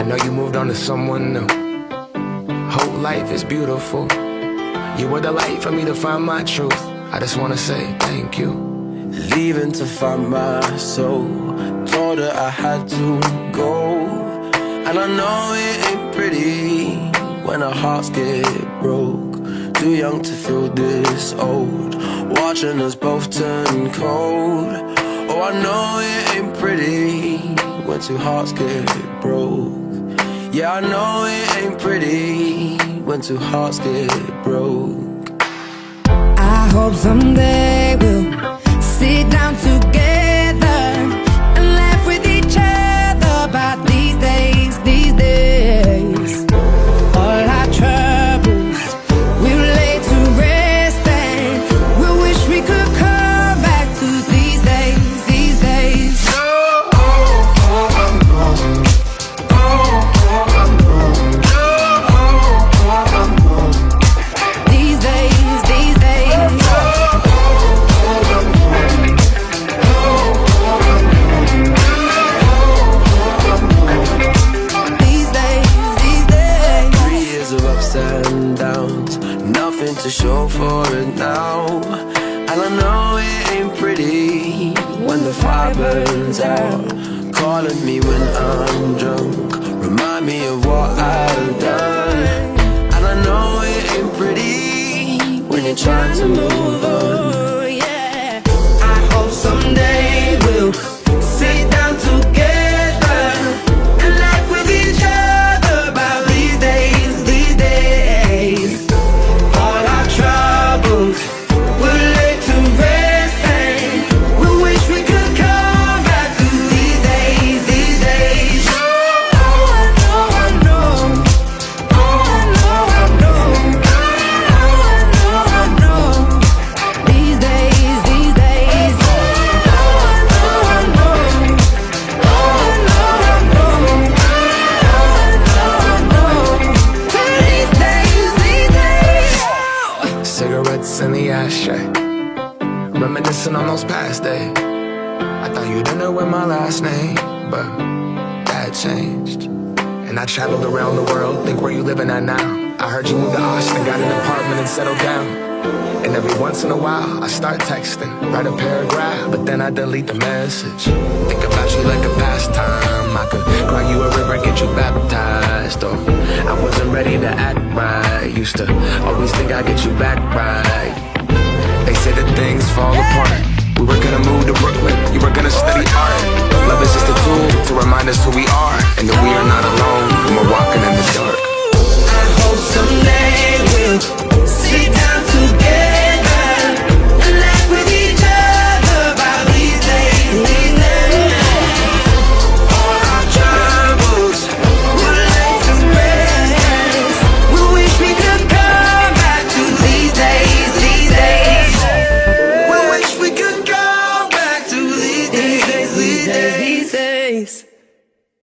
know you moved on to someone new. Whole life is beautiful. You were the light for me to find my truth. I just wanna say thank you. Leaving to find my soul. Told her I had to go. And I know it ain't pretty when our hearts get broke. Too young to feel this old, watching us both turn cold. Oh, I know it ain't pretty when two hearts get broke. Yeah, I know it ain't pretty when two hearts get broke. I hope someday we'll sit down together and laugh with each other about these days, these days. All our troubles we'll lay to rest, and we wish we could come back to these days, these days. These days, these days. These days, these days. 3 years of ups and downs, nothing to show for it now. And I know it ain't pretty when the fire burns out. Calling me when I'm drunk, remind me of what I've done. And I know it ain't pretty when you're trying to move on. Oh, yeah. I hope someday we'll sit down together and laugh with each other about these days, these days. All our troubles we'll lay to rest, and we wish we could come back to these days, these days. Oh, I know, I know. Oh, I know, I know. Oh, I know, I know. These days, these days. Oh, I know, I know. Oh, I know, I know. Oh, I know, I know. These days, these days. Cigarettes in the ashtray, reminiscing on those past days. I thought you didn't know my last name, but that changed. And I traveled around the world, think where you living at now. I heard you moved to Austin, got an apartment and settled down. And every once in a while, I start texting, write a paragraph, but then I delete the message. Think about you like a pastime. I could cry you a river, get you baptized. Or I wasn't ready to act right. Used to always think I'd get you back right. They say that things fall apart. We were gonna move to Brooklyn, you were gonna study art. Love is just a tool to remind us who we are, and that we are not alone.